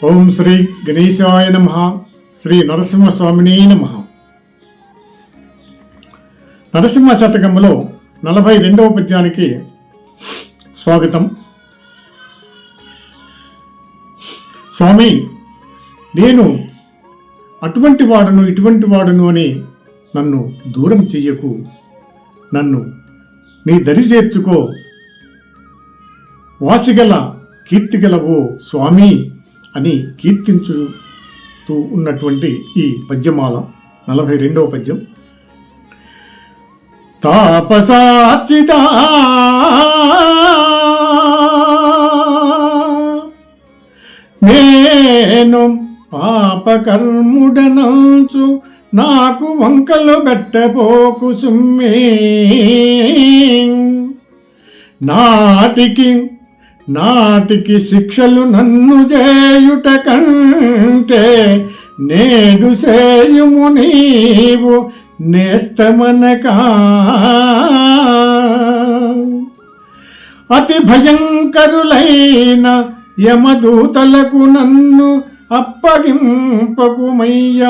ఓం శ్రీ గణేశాయ నమః. శ్రీ నరసింహస్వామినే నమః. నరసింహ శతకంలో 42వ పద్యానికి స్వాగతం. స్వామి, నేను అటువంటి వాడును ఇటువంటి వాడును అని నన్ను దూరం చెయ్యకు, నన్ను నీ దరి చేర్చుకో, వాసిగల కీర్తిగలవో స్వామి అని కీర్తించుతూ ఉన్నటువంటి ఈ పద్యమాల 42వ పద్యం. తాపసార్చిత నేను పాపకర్ముడనంచు నాకు వంకలు పెట్టబోకు సుమ్మే, నాటికి శిక్షలు నన్ను చేయుట కంటే నేడు చేయుము నీవు నేస్తమనకా. అతి భయంకరులైన యమదూతలకు నన్ను అప్పగింపకుమయ్య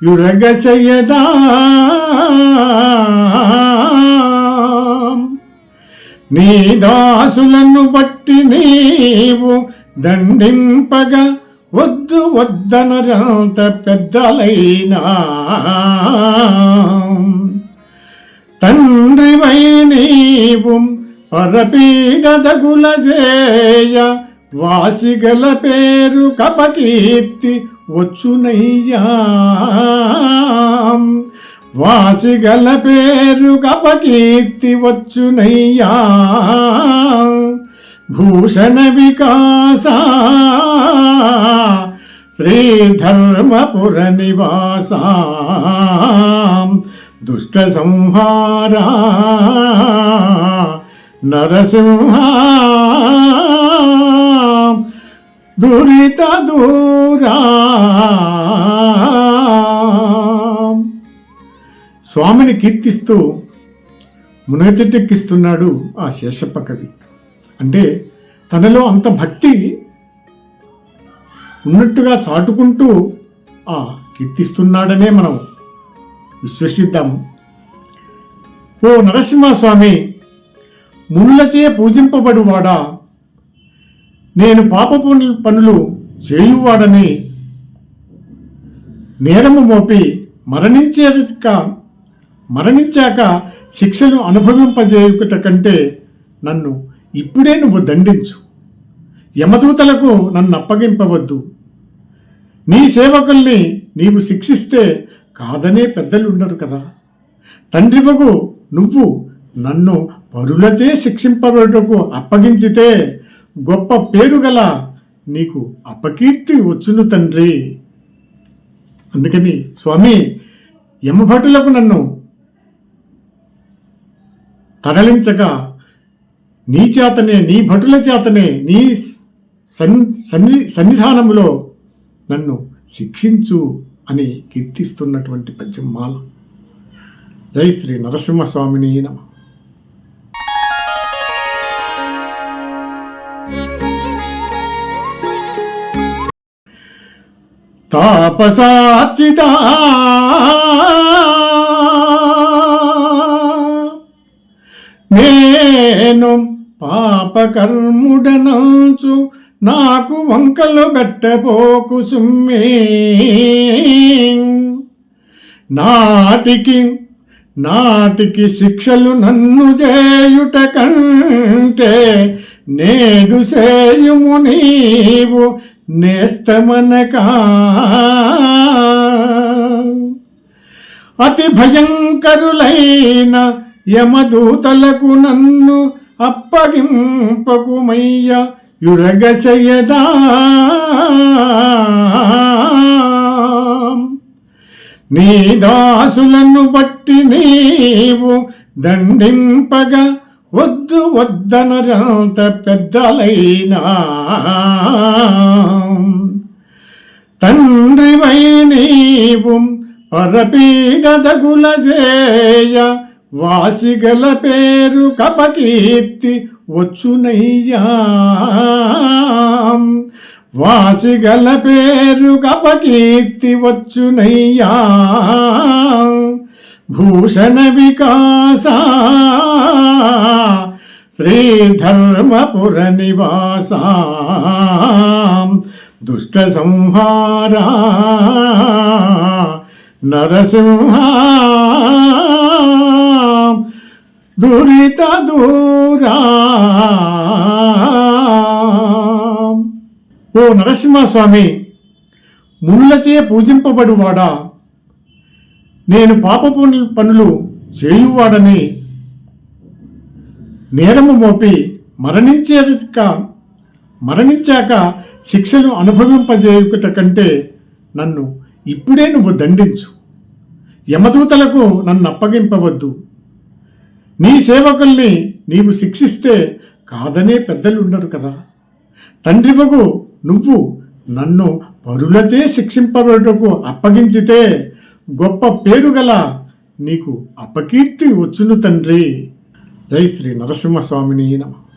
యురగశయదా. నీ దాసులను బట్టి నీవు దండింపగా వద్దు వద్దనరంత పెద్దలైనా. తండ్రివై నీవు పరపీడదగుల జేయ వాసిగల పేరు కపకీర్తి వచ్చునయ్యా. వాసిగల పేరు కపకీర్తి వచ్చునయ్యా. భూషణ వికాస శ్రీధర్మపుర నివాస దుష్ట సంహార నరసింహ దురిత దూరా. స్వామిని కీర్తిస్తూ మునగచెట్టెక్కిస్తున్నాడు ఆ శేషప్ప కవి. అంటే తనలో అంత భక్తి ఉన్నట్టుగా చాటుకుంటూ ఆ కీర్తిస్తున్నాడనే మనం విశ్వసిద్దాము. ఓ నరసింహస్వామి, మునులచే పూజింపబడువాడా, నేను పాపపు పనులు చేయువాడని నేరము మోపి మరణించాక శిక్షలు అనుభవింపజేయుట కంటే నన్ను ఇప్పుడే నువ్వు దండించు. యమదూతలకు నన్ను అప్పగింపవద్దు. నీ సేవకుల్ని నీవు శిక్షిస్తే కాదనే పెద్దలు ఉండరు కదా. తండ్రివగు నువ్వు నన్ను పరులచే శిక్షింపబడుటకు అప్పగించితే గొప్ప పేరు గల నీకు అపకీర్తి వచ్చును తండ్రి. అందుకని స్వామి, యమభటులకు నన్ను తరలించగా నీ చేతనే, నీ భటుల చేతనే, నీ సన్నిధానములో నన్ను శిక్షించు అని కీర్తిస్తున్నటువంటి పద్యం మాల. జై శ్రీ నరసింహస్వామిని నమః. తాపసార్చిత నేను పాపకర్ముడనంచు నాకు వంకలు పెట్టబోకు సుమ్మే. నాటికి శిక్షలు నన్ను చేయుట కంటే నేడు చేయుము నీవు నేస్తమనకా. అతి భయంకరులైన యమదూతలకు నన్ను అప్పగింపకుమయ్య యురగశయదా. నీ దాసులను బట్టి నీవు దండింపగా వద్దు వద్దనరంత పెద్దలైనా. తండ్రివై నీవు పరపీడదగుల జేయ వాసిగల పేరు కపకీర్తి వచ్చునయ్యా. వాసిగల పేరు కపకీర్తి వచ్చునయ్యా భూషణ వికాస శ్రీధర్మపుర నివాస దుష్ట సంహార నరసింహ దురిత దూరా. ఓ నరసింహస్వామి, మునులచే పూజింపబడువాడా, నేను పాపపు పనులు చేయువాడని నేరము మోపి మరణించాక శిక్షలు అనుభవింపజేయుట కంటే నన్ను ఇప్పుడే నువ్వు దండించు. యమదూతలకు నన్ను అప్పగింపవద్దు. నీ సేవకుల్ని నీవు శిక్షిస్తే కాదనే పెద్దలుండరు కదా. తండ్రివగు నువ్వు నన్ను పరులచే శిక్షింపబడుటకు అప్పగించితే గొప్ప పేరు గల నీకు అపకీర్తి వచ్చును తండ్రి. జై శ్రీ నరసింహస్వామిని నమః.